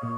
In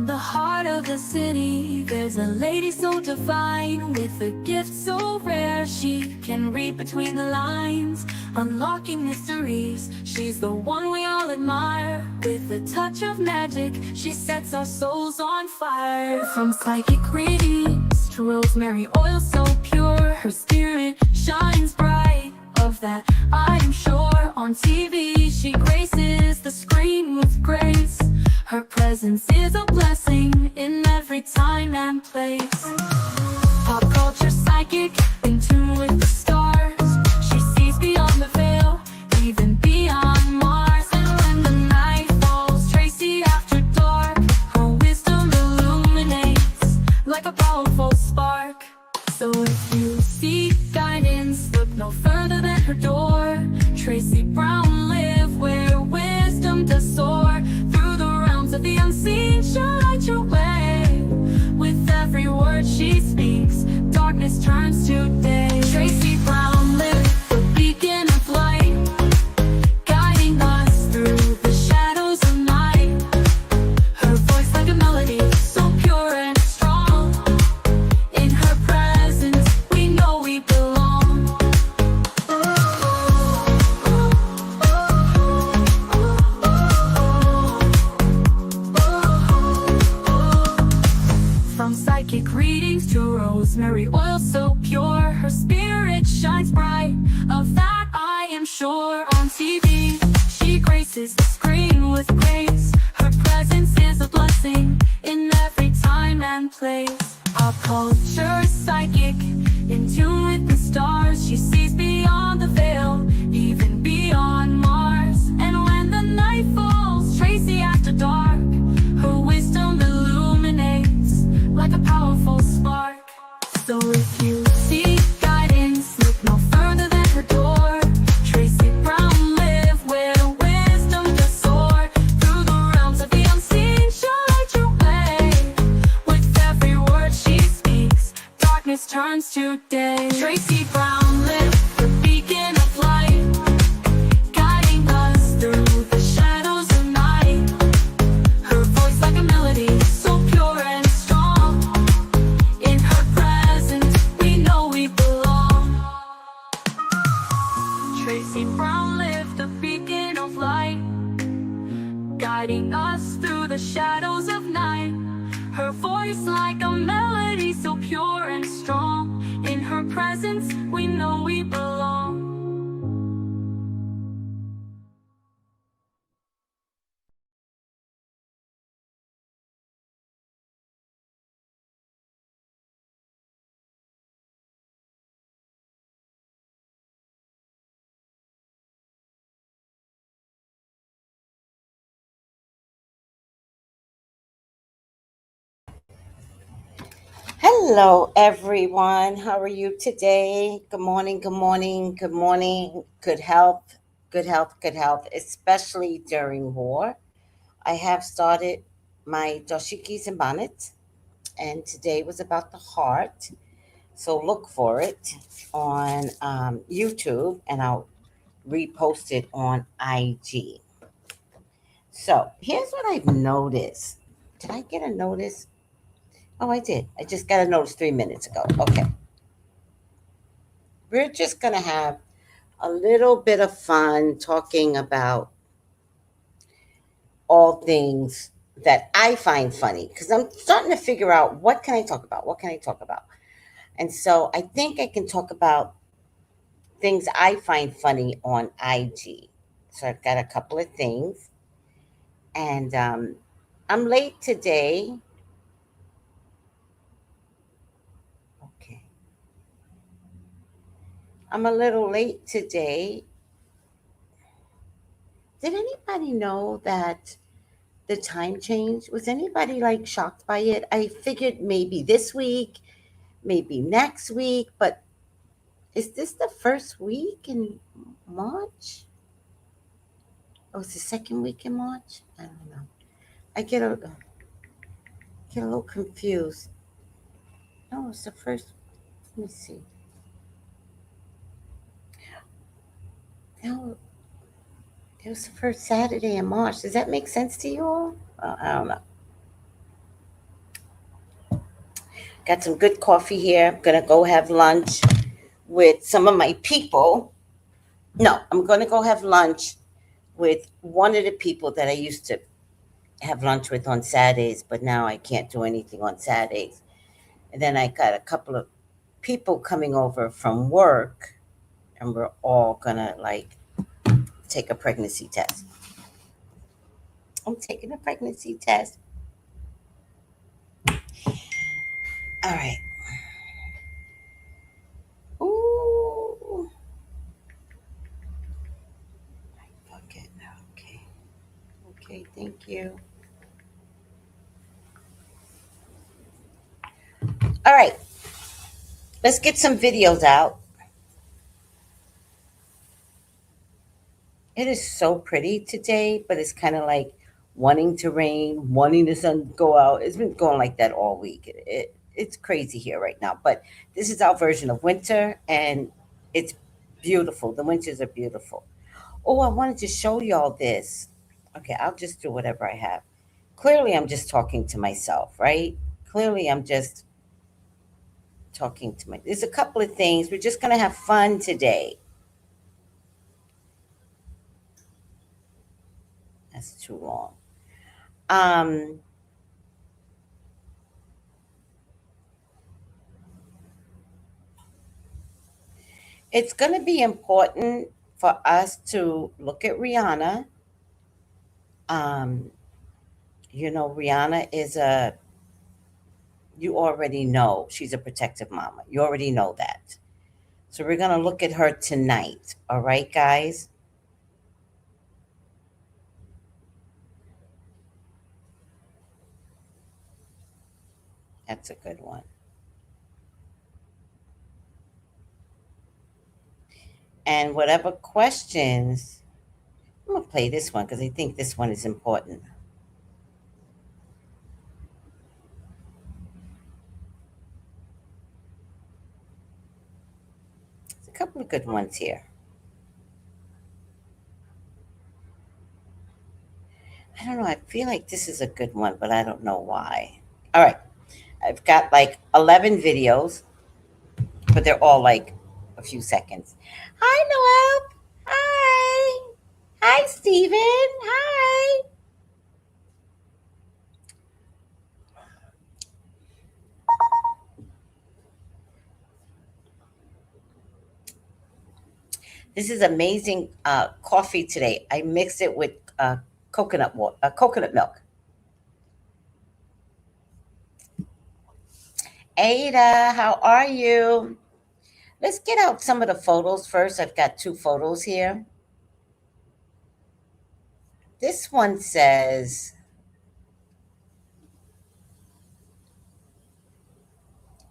the heart of the city, there's a lady so divine, with a gift so rare she can read between the lines, unlocking mysteries. She's the one we all admire. With a touch of magic, she sets our souls on fire. From psychic readings to rosemary oil so pure, her spirit shines bright. Of that I'm sure. On TV, she graces the screen with grace. Her presence is a blessing in every time and place. Pop culture psychic, in tune with the stars. She sees beyond the veil, even beyond Mars. And when the night falls, Tracy after dark, her wisdom illuminates like a powerful spark. So if you seek guidance, look no further than her door. Tracy Brown live where wisdom does soar. Through the realms of the unseen, she'll light your way. With every word she speaks, darkness turns to day. Tracy Brown live, the beacon of light, guiding us through the shadows of night. Her voice like a melody, so pure and strong. In her presence, we know we belong. From psychic readings to rosemary oil so pure, her spirit shines bright. Of that I am sure. On TV, she graces the screen with grace. Her presence is a blessing in every time and place. Pop culture psychic, in tune with the stars. She sees beyond the veil, even beyond Mars. And when the night falls, Tracy after dark, her wisdom illuminates like a powerful spark. So if you seek guidance, look no further than her door. Tracy Brown live where wisdom does soar. Through the realms of the unseen, she'll light your way. With every word she speaks, darkness turns to day. Tracy Brown live, the beacon of light, guiding us through the shadows of night. Her voice like a melody, so pure and strong. In her presence, we know we belong. Tracy Brown lived the beacon of light, guiding us through the shadows of night. Her voice like a melody, so pure and strong. In her presence, we know we belong. Hello, everyone. How are you today? Good morning, good morning, good morning. Good health, good health, good health, especially during war. I have started my doshikis and bonnets, and today was about the heart. So look for it on YouTube, and I'll repost it on IG. So here's what I've noticed. Did I get a notice? Oh, I did. I just got a notice 3 minutes ago. Okay. We're just going to have a little bit of fun talking about all things that I find funny because I'm starting to figure out what can I talk about? What can I talk about? And so I think I can talk about things I find funny on IG. So I've got a couple of things. And I'm late today. Okay. I'm a little late today. Did anybody know that the time change? Was anybody like shocked by it? I figured maybe this week, maybe next week, but is this the first week in March? Oh, it's the second week in March? I don't know. I get a little confused. No, it's the first. Let me see. No, it was the first Saturday in March. Does that make sense to you all? I don't know. Got some good coffee here. I'm gonna go have lunch with some of my people. No, I'm gonna go have lunch with one of the people that I used to have lunch with on Saturdays, but now I can't do anything on Saturdays. And then I got a couple of people coming over from work, and we're all gonna like take a pregnancy test. I'm taking a pregnancy test. All right. Ooh. Fuck it. Okay. Okay. Thank you. All right. Let's get some videos out. It is so pretty today, but it's kind of like wanting to rain, wanting the sun to go out. It's been going like that all week. It's crazy here right now, but this is our version of winter, and it's beautiful. The winters are beautiful. Oh, I wanted to show y'all this. Okay, I'll just do whatever I have. Clearly, I'm just talking to myself, right? Clearly, I'm just talking to my. There's a couple of things. We're just gonna have fun today. That's too long. Um, it's going to be important for us to look at Rihanna. Um, Rihanna is you already know she's a protective mama. You already know that. So we're going to look at her tonight. All right, guys? That's a good one. And whatever questions, I'm going to play this one because I think this one is important. There's a couple of good ones here. I don't know. I feel like this is a good one, but I don't know why. All right. I've got like 11 videos, but they're all like a few seconds. Hi, Noel. Hi. Hi, Steven. Hi. This is amazing coffee today. I mixed it with coconut milk. Ada, how are you? Let's get out some of the photos first. I've got two photos here. This one says,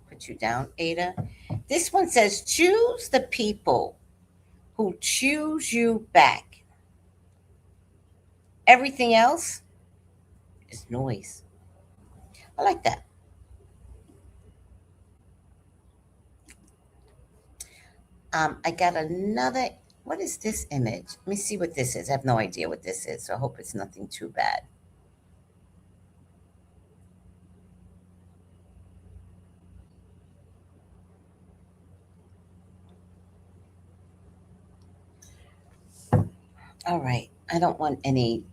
put you down, Ada. This one says, choose the people who choose you back. Everything else is noise. I like that. I got another. What is this image? Let me see what this is. I have no idea what this is, so I hope it's nothing too bad. All right. I don't want any.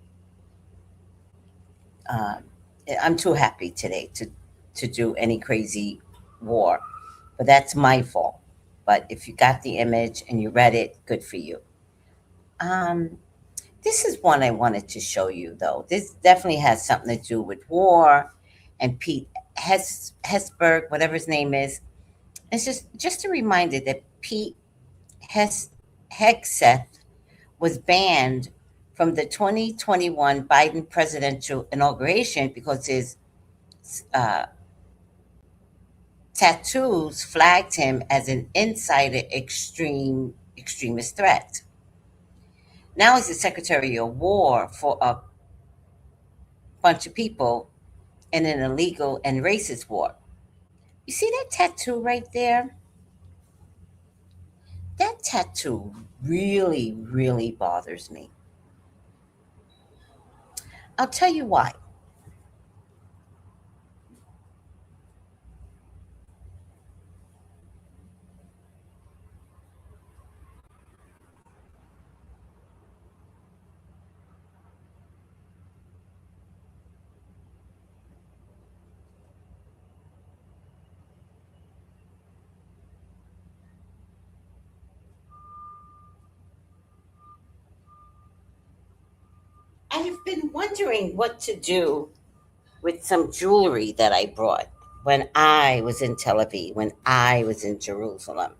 Uh, I'm too happy today to do any crazy war, but that's my fault. But if you got the image and you read it, good for you. Um, this is one I wanted to show you, though. This definitely has something to do with war and Pete Hesberg, whatever his name is. It's just a reminder that Pete Hes- Hegseth was banned from the 2021 Biden presidential inauguration because his uh, tattoos flagged him as an insider extremist threat. Now he's the Secretary of War for a bunch of people in an illegal and racist war. You see that tattoo right there? That That tattoo really, really bothers me. I'll tell you why. I have been wondering what to do with some jewelry that I brought when I was in Tel Aviv, when I was in Jerusalem.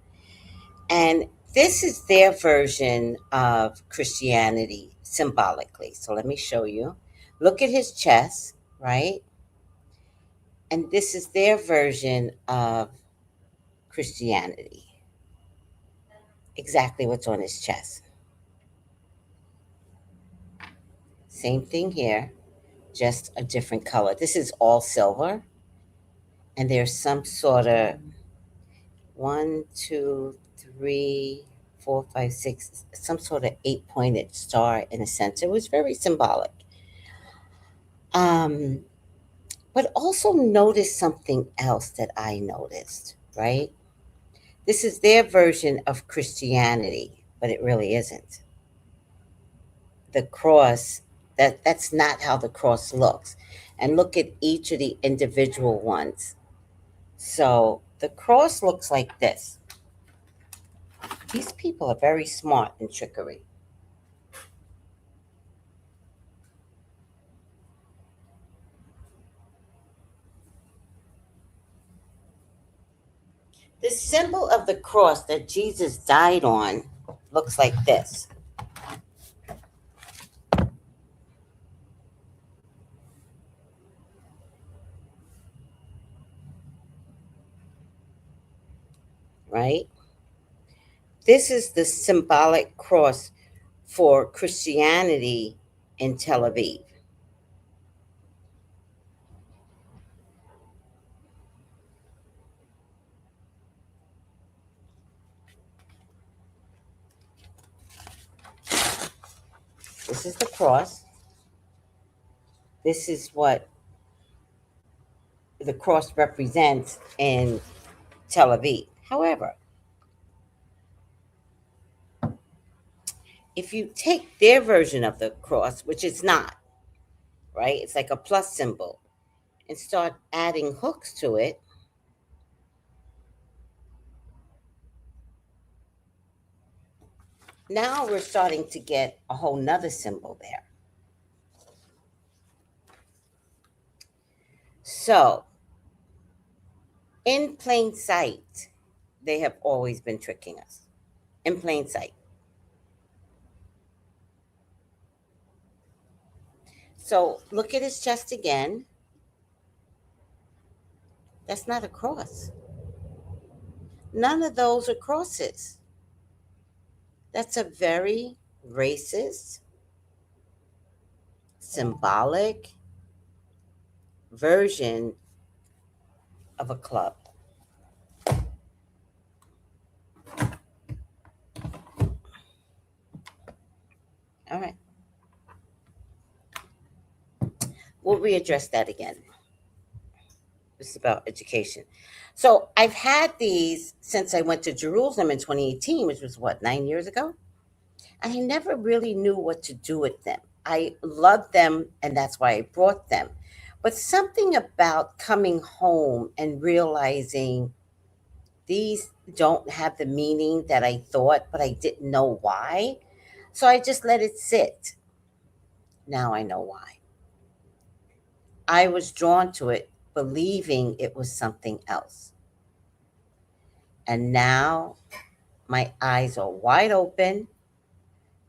And this is their version of Christianity symbolically. So let me show you. Look at his chest, right? And this is their version of Christianity. Exactly what's on his chest. Same thing here, just a different color. This is all silver, and there's some sort of one, two, three, four, five, six, some sort of eight-pointed star in a sense. It was very symbolic. Um, but also notice something else that I noticed, right? This is their version of Christianity, but it really isn't. The cross, that's not how the cross looks. And look at each of the individual ones. So the cross looks like this. These people are very smart in trickery. The symbol of the cross that Jesus died on looks like this, right? This is the symbolic cross for Christianity in Tel Aviv. This is the cross. This is what the cross represents in Tel Aviv. However, if you take their version of the cross, which it's not, right? It's like a plus symbol, and start adding hooks to it, now we're starting to get a whole nother symbol there. So, in plain sight, they have always been tricking us. In plain sight. So, look at his chest again. That's not a cross. None of those are crosses. That's a very racist, symbolic version of a club. All right. We'll readdress that again. This is about education. So I've had these since I went to Jerusalem in 2018, which was what, 9 years ago? And I never really knew what to do with them. I loved them, and that's why I brought them. But something about coming home and realizing these don't have the meaning that I thought, but I didn't know why. So I just let it sit. Now I know why. I was drawn to it, believing it was something else. And now my eyes are wide open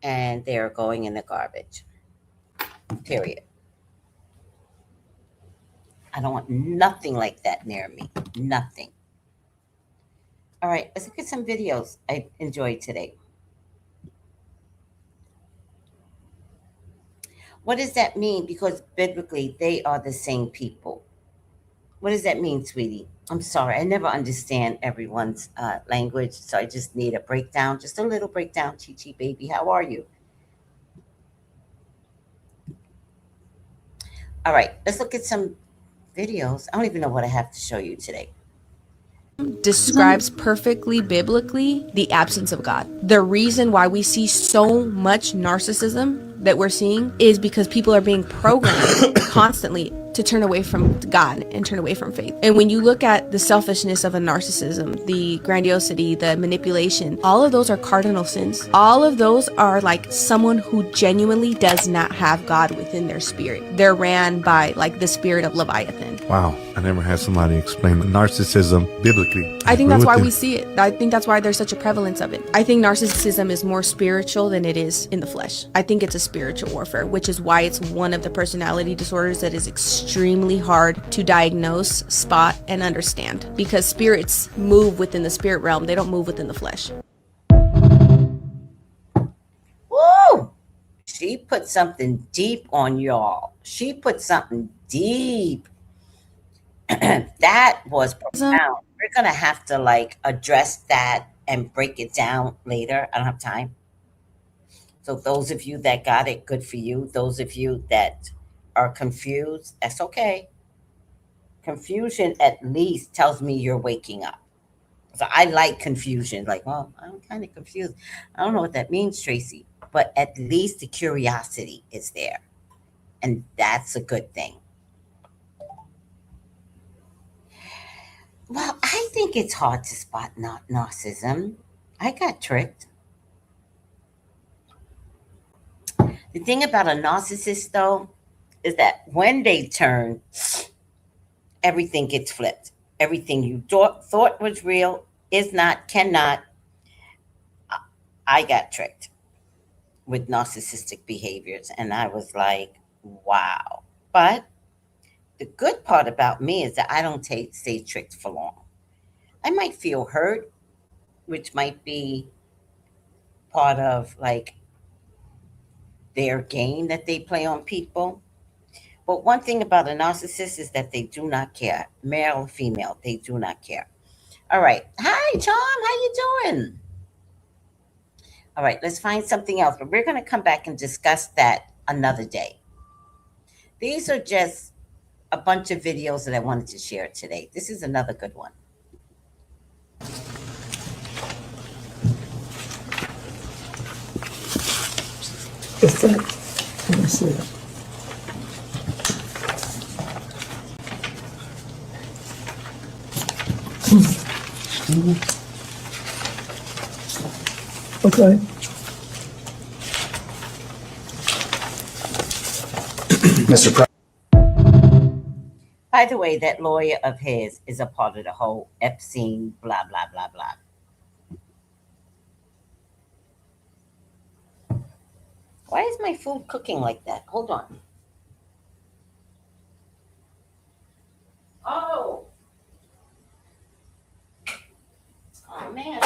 and they are going in the garbage. Period. I don't want nothing like that near me. Nothing. All right, let's look at some videos I enjoyed today. What does that mean? Because biblically, they are the same people. What does that mean, sweetie? I'm sorry. I never understand everyone's language, so I just need a breakdown, just a little breakdown. Chi Chi, baby, how are you? All right, let's look at some videos. I don't even know what I have to show you today. Describes perfectly biblically the absence of God. The reason why we see so much narcissism that we're seeing is because people are being programmed constantly to turn away from God and turn away from faith. And when you look at the selfishness of a narcissism, the grandiosity, the manipulation, all of those are cardinal sins. All of those are like someone who genuinely does not have God within their spirit. They're ran by like the spirit of Leviathan. Wow, I never had somebody explain narcissism biblically. I think agree that's with why you. we see it. I think that's why there's such a prevalence of it. I think narcissism is more spiritual than it is in the flesh. I think it's a spiritual warfare, which is why it's one of the personality disorders that is extremely hard to diagnose, spot, and understand. Because spirits move within the spirit realm, they don't move within the flesh. Woo! She put something deep on y'all. She put something deep. That was profound. We're gonna have to like address that and break it down later. I don't have time. So those of you that got it, good for you. Those of you that are confused, that's okay. Confusion at least tells me you're waking up. So I like confusion. Like, well, I'm kind of confused. I don't know what that means, Tracy. But at least the curiosity is there. And that's a good thing. Well, I think it's hard to spot narcissism. I got tricked. The thing about a narcissist, though, is that when they turn, everything gets flipped. Everything you thought was real is not, cannot. I got tricked with narcissistic behaviors, and I was like, wow. But the good part about me is that I don't stay tricked for long. I might feel hurt, which might be part of like their game that they play on people. But one thing about a narcissist is that they do not care, male or female, they do not care. All right. Hi, Charm. How you doing? All right, let's find something else. But we're going to come back and discuss that another day. These are just a bunch of videos that I wanted to share today. This is another good one. What's that? Let me see. Okay. Mr. President. By the way, that lawyer of his is a part of the whole Epstein, blah, blah, blah, blah. Why is my food cooking like that? Hold on. Oh. Oh, man.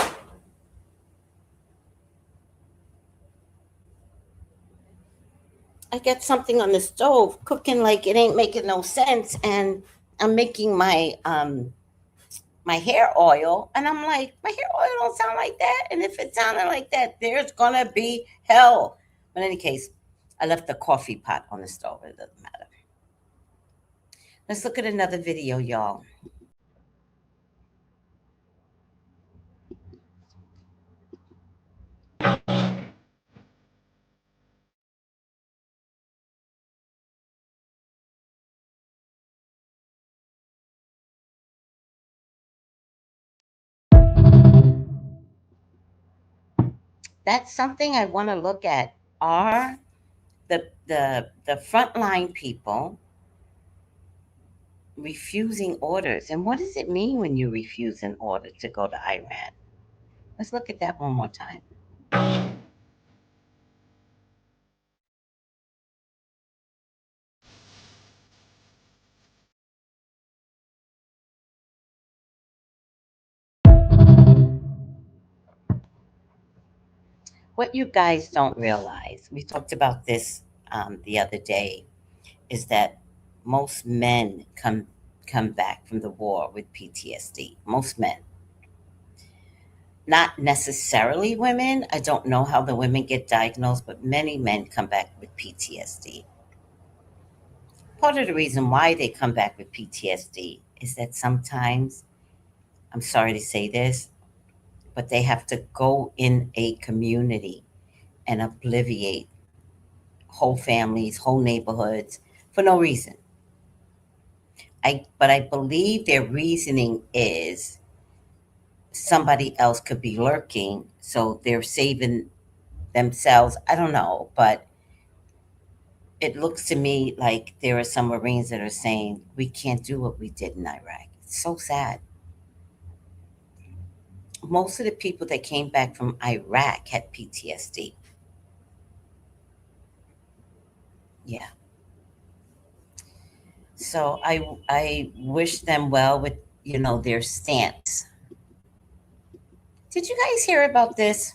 I got something on the stove cooking like it ain't making no sense, and I'm making my hair oil, and I'm like, my hair oil don't sound like that, and if it sounded like that, there's gonna be hell. But in any case, I left the coffee pot on the stove. It doesn't matter. Let's look at another video, y'all. That's something I want to look at. Are the frontline people refusing orders, and what does it mean when you refuse an order to go to Iran? Let's look at that one more time. What you guys don't realize, we talked about this the other day, is that most men come back from the war with PTSD. Most men. Not necessarily women. I don't know how the women get diagnosed, but many men come back with PTSD. Part of the reason why they come back with PTSD is that sometimes, I'm sorry to say this, but they have to go in a community and obliviate whole families, whole neighborhoods for no reason. But I believe their reasoning is somebody else could be lurking, so they're saving themselves. I don't know, but it looks to me like there are some Marines that are saying we can't do what we did in Iraq. It's so sad. Most of the people that came back from Iraq had PTSD. Yeah. So I wish them well with, their stance. Did you guys hear about this?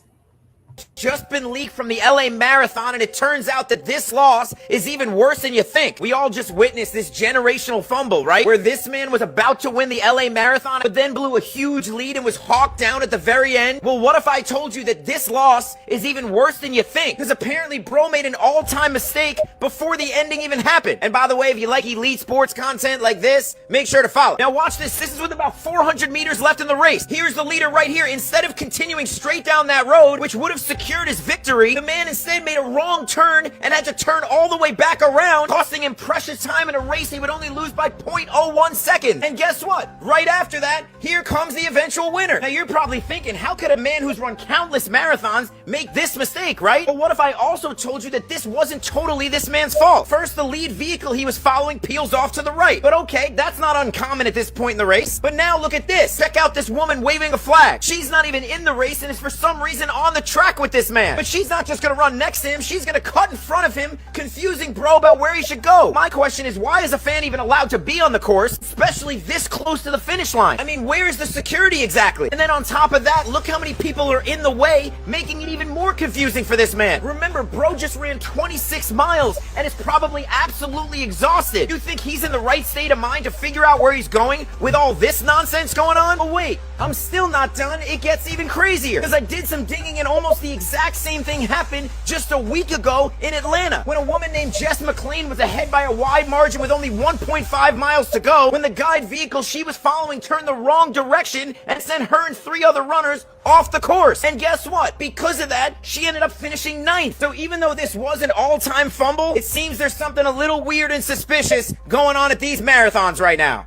Just been leaked from the LA Marathon, and it turns out that this loss is even worse than you think. We all just witnessed this generational fumble, right? Where this man was about to win the LA Marathon, but then blew a huge lead and was hawked down at the very end. Well, what if I told you that this loss is even worse than you think? Because apparently bro made an all-time mistake before the ending even happened. And by the way, if you like elite sports content like this, make sure to follow. Now watch this. This is with about 400 meters left in the race. Here's the leader right here. Instead of continuing straight down that road, which would have secured his victory, the man instead made a wrong turn and had to turn all the way back around, costing him precious time in a race he would only lose by 0.01 seconds. And guess what? Right after that, here comes the eventual winner. Now you're probably thinking, how could a man who's run countless marathons make this mistake, right? But what if I also told you that this wasn't totally this man's fault? First, the lead vehicle he was following peels off to the right. But okay, that's not uncommon at this point in the race. But now look at this. Check out this woman waving a flag. She's not even in the race and is for some reason on the track with this man. But she's not just gonna run next to him, she's gonna cut in front of him, confusing bro about where he should go. My question is, why is a fan even allowed to be on the course, especially this close to the finish line? I mean, where is the security exactly? And then on top of that, look how many people are in the way, making it even more confusing for this man. Remember, bro just ran 26 miles and is probably absolutely exhausted. You think he's in the right state of mind to figure out where he's going with all this nonsense going on? But wait, I'm still not done. It gets even crazier, because I did some digging and almost the exact same thing happened just a week ago in Atlanta, when a woman named Jess McLean was ahead by a wide margin with only 1.5 miles to go, when the guide vehicle she was following turned the wrong direction and sent her and 3 other runners off the course. And guess what? Because of that, she ended up finishing 9th. So even though this was an all-time fumble, it seems there's something a little weird and suspicious going on at these marathons right now.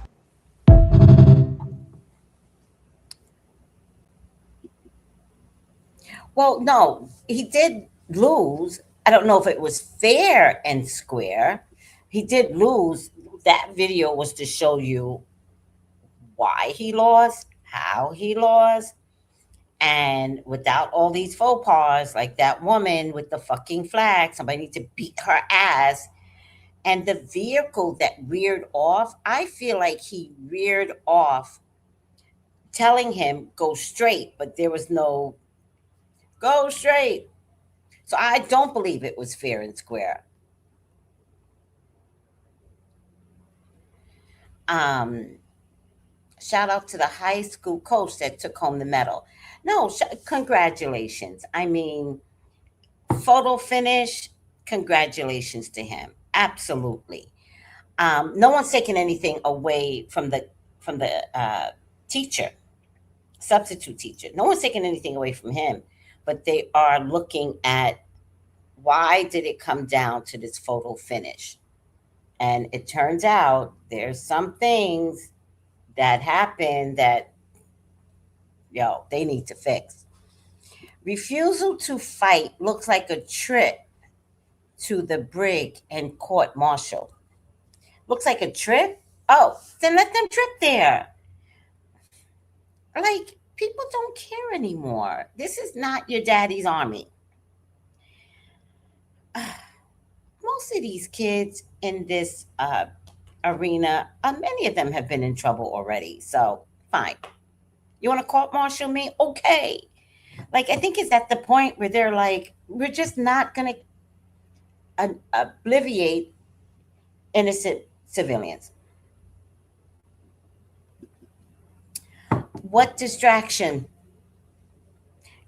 Well, no, he did lose. I don't know if it was fair and square. He did lose. That video was to show you why he lost, how he lost, and without all these faux pas, like that woman with the fucking flag, somebody needs to beat her ass. And the vehicle that reared off, I feel like he reared off telling him go straight, but there was no go straight. So I don't believe it was fair and square. Shout out to the high school coach that took home the medal. No, congratulations. I mean, photo finish, congratulations to him. Absolutely. No one's taking anything away from the teacher, substitute teacher. No one's taking anything away from him, but they are looking at why did it come down to this photo finish? And it turns out there's some things that happen that, they need to fix. Refusal to fight looks like a trip to the brig and court martial. Looks like a trip? Oh, then let them trip there. Like, people don't care anymore. This is not your daddy's army. Most of these kids in this arena, many of them have been in trouble already. So, fine. You want to court-martial me? Okay. Like, I think it's at the point where they're like, we're just not going to obliviate innocent civilians. What distraction?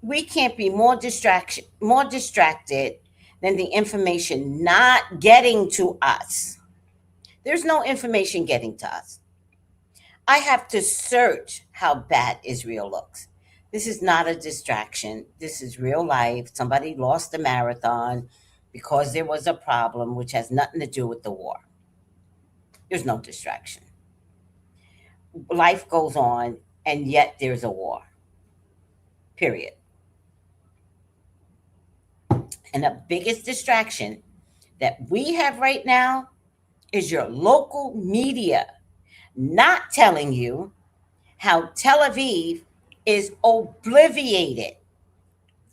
We can't be more distracted than the information not getting to us. There's no information getting to us. I have to search how bad Israel looks. This is not a distraction. This is real life. Somebody lost a marathon because there was a problem, which has nothing to do with the war. There's no distraction. Life goes on, and yet there's a war. Period. And the biggest distraction that we have right now is your local media not telling you how Tel Aviv is obliviated.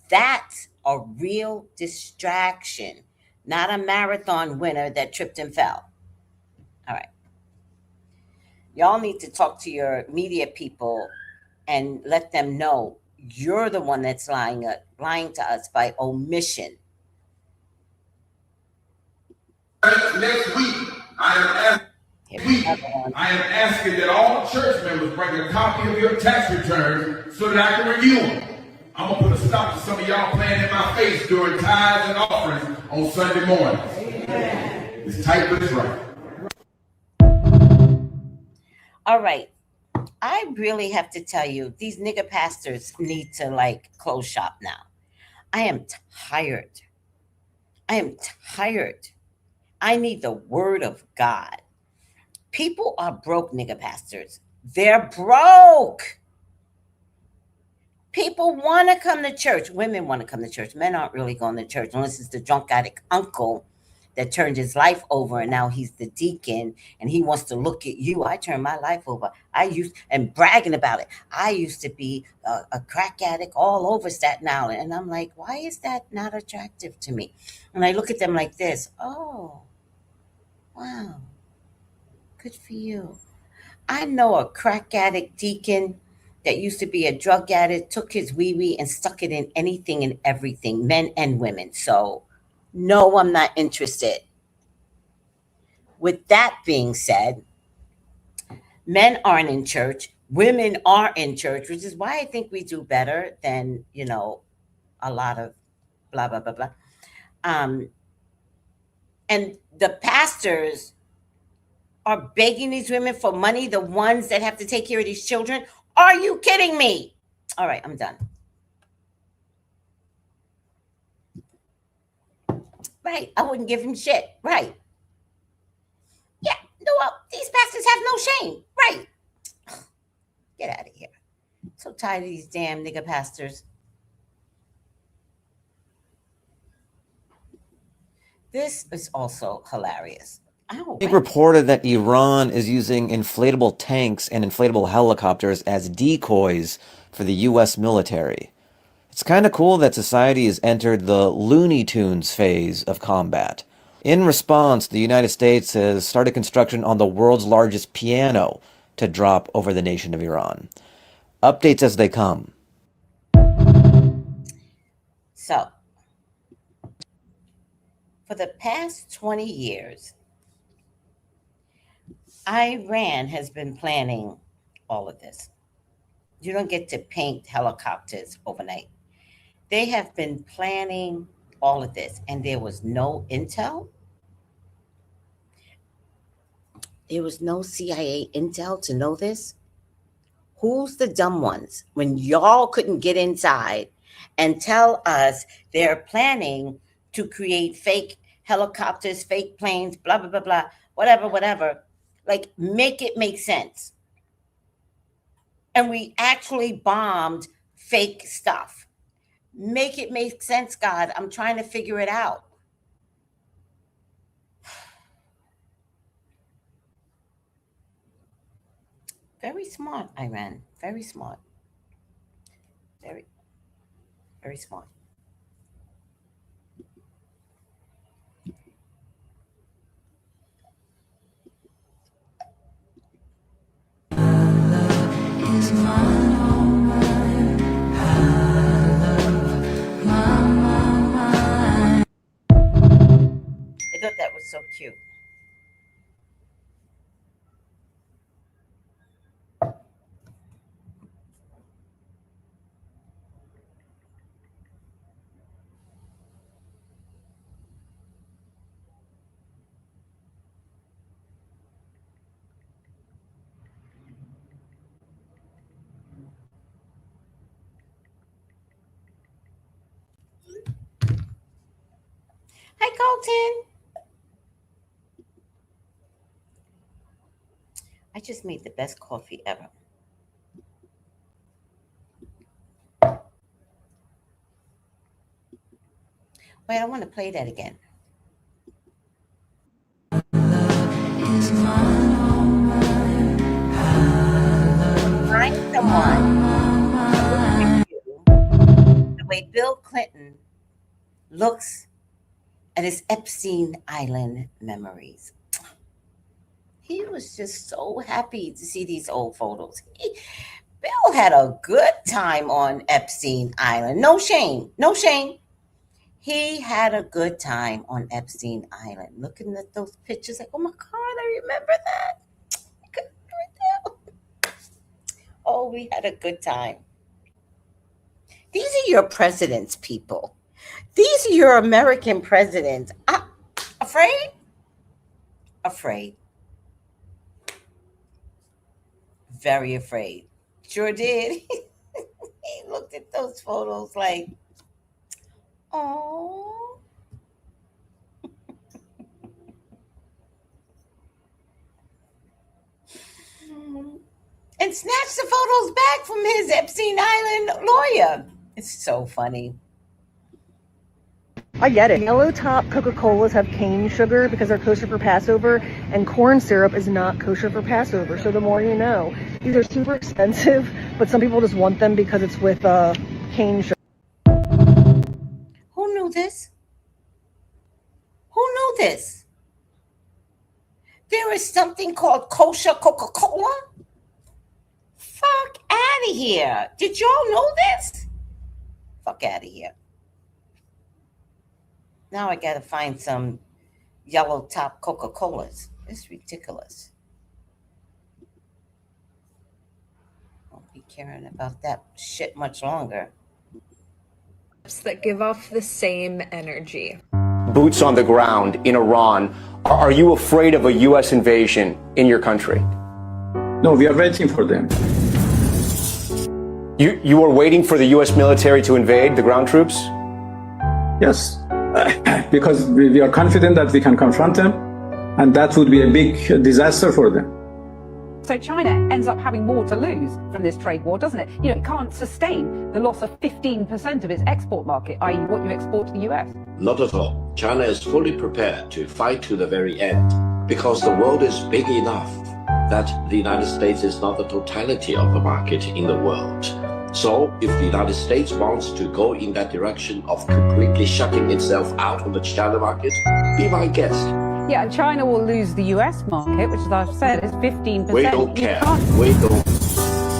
That's a real distraction, not a marathon winner that tripped and fell. All right. Y'all need to talk to your media people and let them know you're the one that's lying to us by omission. Next week, I am asking that all church members bring a copy of your tax returns so that I can review them. I'm going to put a stop to some of y'all playing in my face during tithes and offerings on Sunday morning. Amen. It's tight, but it's right. All right. I really have to tell you, these nigger pastors need to close shop now. I am tired. I need the word of God. People are broke, nigger pastors. They're broke. People want to come to church. Women want to come to church. Men aren't really going to church unless it's the drunk addict uncle that turned his life over and now he's the deacon and he wants to look at you. I turned my life over. And bragging about it. I used to be a crack addict all over Staten Island. And I'm like, why is that not attractive to me? And I look at them like this. Oh, wow. Good for you. I know a crack addict deacon that used to be a drug addict, took his wee-wee and stuck it in anything and everything, men and women. So, no, I'm not interested. With that being said, men aren't in church, women are in church, which is why I think we do better than, a lot of blah, blah, blah, blah. And the pastors are begging these women for money, the ones that have to take care of these children. Are you kidding me? All right, I'm done. Right, I wouldn't give him shit. Right. Yeah, no, these pastors have no shame. Right. Get out of here. I'm so tired of these damn nigger pastors. This is also hilarious. It reported that Iran is using inflatable tanks and inflatable helicopters as decoys for the U.S. military. It's kind of cool that society has entered the Looney Tunes phase of combat. In response, the United States has started construction on the world's largest piano to drop over the nation of Iran. Updates as they come. So, for the past 20 years, Iran has been planning all of this. You don't get to paint helicopters overnight. They have been planning all of this, and there was no intel. There was no CIA intel to know this. Who's the dumb ones when y'all couldn't get inside and tell us they're planning to create fake helicopters, fake planes, blah, blah, blah, blah, whatever. Make it make sense. And we actually bombed fake stuff. Make it make sense, God. I'm trying to figure it out. Very smart, Iran. Very smart. Very, very smart. I thought that was so cute. Hi, Colton. I just made the best coffee ever. Wait, I want to play that again. Find someone the way Bill Clinton looks at his Epstein Island memories. He was just so happy to see these old photos. Bill had a good time on Epstein Island. No shame. No shame. He had a good time on Epstein Island. Looking at those pictures, like, oh my God, I remember that. Oh, we had a good time. These are your presidents, people. These are your American presidents. Afraid? Afraid. Very afraid. Sure did. He looked at those photos like, oh. And snatched the photos back from his Epstein Island lawyer. It's so funny. I get it. Yellow top Coca-Colas have cane sugar because they're kosher for Passover, and corn syrup is not kosher for Passover. So the more you know. These are super expensive, but some people just want them because it's with cane sugar. Who knew this? Who knew this? There is something called kosher Coca-Cola? Fuck out of here. Did y'all know this? Fuck out of here. Now I gotta find some yellow top Coca-Colas. It's ridiculous. Won't be caring about that shit much longer. That give off the same energy. Boots on the ground in Iran. Are you afraid of a U.S. invasion in your country? No, we are waiting for them. You are waiting for the U.S. military to invade the ground troops? Yes, because we are confident that we can confront them, and that would be a big disaster for them. So China ends up having more to lose from this trade war, doesn't it? You know, it can't sustain the loss of 15% of its export market, i.e. what you export to the US. Not at all. China is fully prepared to fight to the very end because the world is big enough that the United States is not the totality of the market in the world. So if the United States wants to go in that direction of completely shutting itself out of the China market, be my guest. Yeah, and China will lose the US market, which, as I've said, is 15%. We don't care.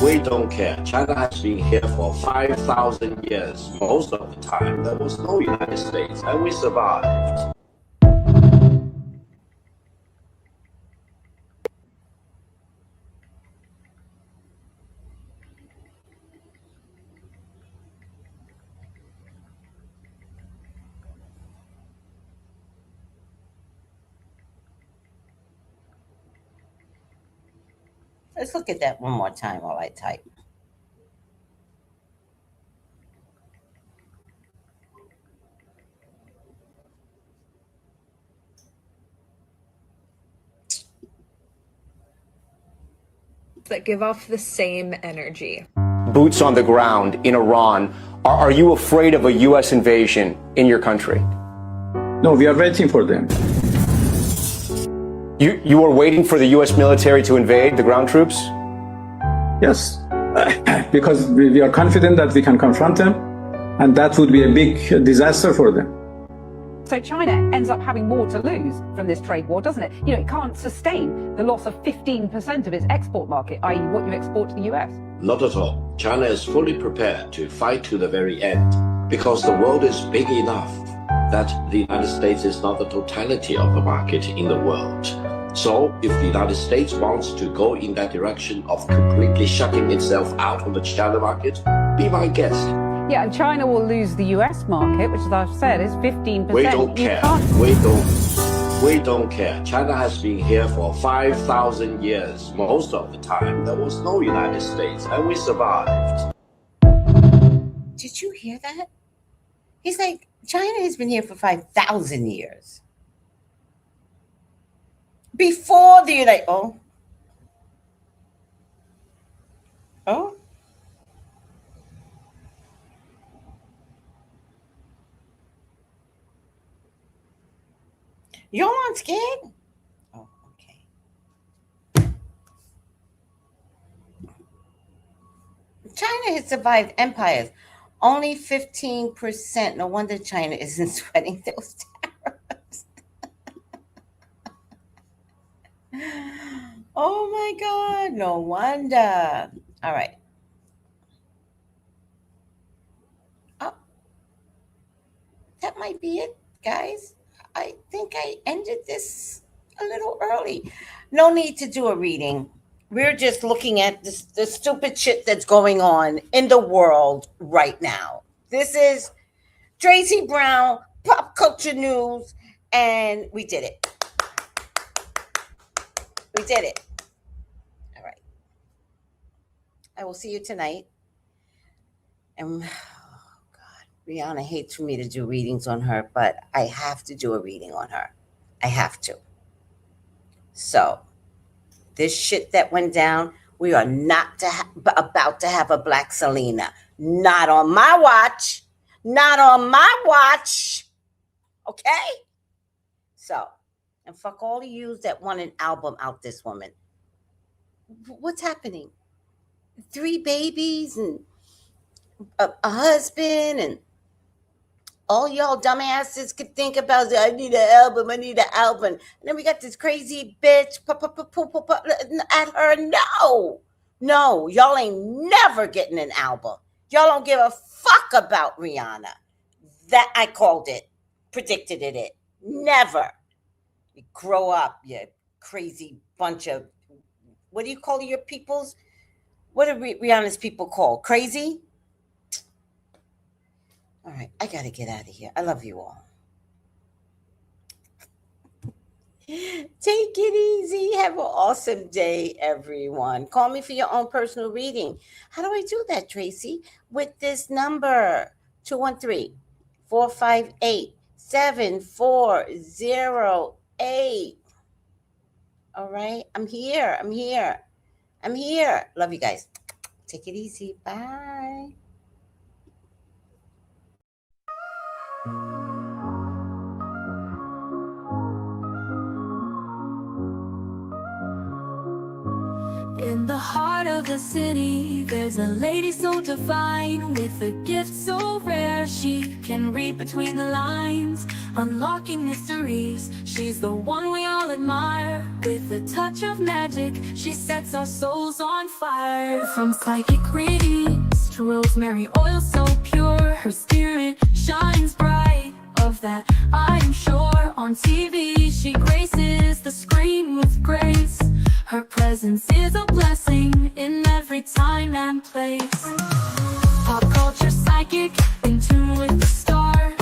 We don't care. China has been here for 5,000 years. Most of the time, there was no United States, and we survived. Let's look at that one more time while I type. That give off the same energy. Boots on the ground in Iran. Are you afraid of a U.S. invasion in your country? No, we are waiting for them. You are waiting for the U.S. military to invade the ground troops? Yes, because we are confident that we can confront them, and that would be a big disaster for them. So China ends up having more to lose from this trade war, doesn't it? You know, it can't sustain the loss of 15% of its export market, i.e. what you export to the US. Not at all. China is fully prepared to fight to the very end because the world is big enough that the United States is not the totality of the market in the world. So if the United States wants to go in that direction of completely shutting itself out of the China market, be my guest. Yeah, and China will lose the US market, which, as I've said, is 15%. We don't care. We don't care. China has been here for 5,000 years. Most of the time, there was no United States, and we survived. Did you hear that? He's like, China has been here for 5,000 years. Before the United... Oh. Y'all aren't scared? Oh, okay. China has survived empires. Only 15%. No wonder China isn't sweating those tariffs. Oh my God. No wonder. All right. Oh, that might be it, guys. I think I ended this a little early. No need to do a reading. We're just looking at the stupid shit that's going on in the world right now. This is Tracy Brown, Pop Culture News, and we did it. We did it. All right. I will see you tonight. And Rihanna hates for me to do readings on her, but I have to do a reading on her. I have to. So, this shit that went down, we are not about to have a Black Selena. Not on my watch. Not on my watch. Okay? So, and fuck all of you that want an album out this woman. What's happening? 3 babies and a husband, and all y'all dumbasses could think about, I need an album, I need an album. And then we got this crazy bitch at her. No, y'all ain't never getting an album. Y'all don't give a fuck about Rihanna. That I called it, predicted it. Never. You grow up, you crazy bunch of, what do you call your peoples? What are Rihanna's people called? Crazy? All right, I got to get out of here. I love you all. Take it easy. Have an awesome day, everyone. Call me for your own personal reading. How do I do that, Tracy? With this number, 213-458-7408. All right, I'm here. Love you guys. Take it easy. Bye. In the heart of the city, there's a lady so divine, with a gift so rare she can read between the lines, unlocking mysteries. She's the one we all admire. With a touch of magic, she sets our souls on fire. From psychic readings to rosemary oil so pure, her spirit shines bright. Of that I am sure. On TV she graces the screen with grace. Her presence is a blessing in every time and place. Pop culture psychic, in tune with the stars.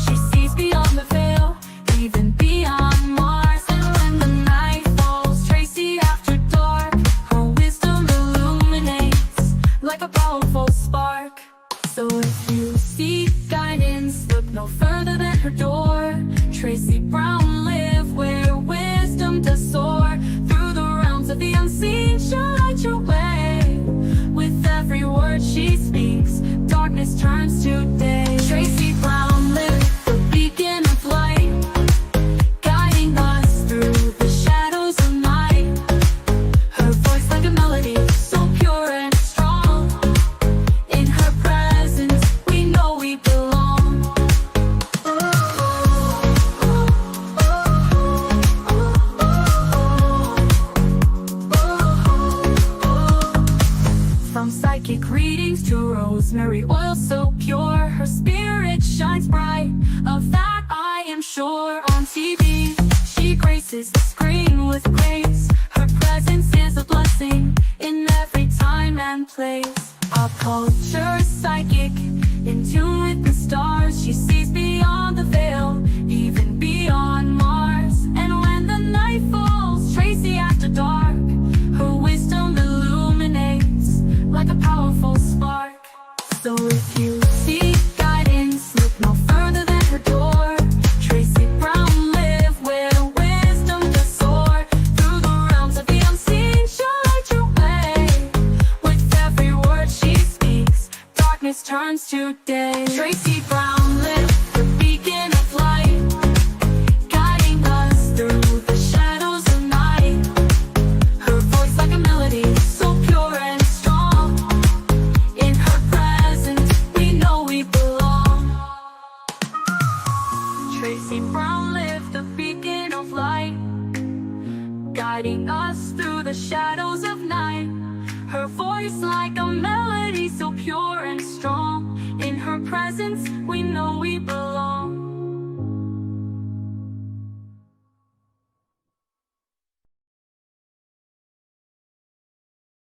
She sees beyond the veil, even beyond Mars. And when the night falls, Tracy after dark, her wisdom illuminates like a powerful spark. So if you seek guidance, look no further than her door. Tracy Brown live where wisdom does soar. Through the realms of the unseen, she'll light your way. With every word she speaks, darkness turns to day. Tracy Brown live, the beacon of light, guiding us through the shadows of night. Her voice like a melody, so pure and strong. In her presence, we know we belong. From psychic readings to rosemary oil so pure, her spirit shines bright. Of that I am sure. On TV, she graces the screen with grace. Her presence is a blessing in every time and place. Pop culture psychic, in tune with the stars. She sees beyond the veil, even beyond Mars. And when the night falls, Tracy after dark, her wisdom illuminates like a powerful spark. So if you seek guidance, look no further. Tracy Brown lived the beacon of light, guiding us through the shadows of night. Her voice like a melody so pure and strong. In her presence we know we belong.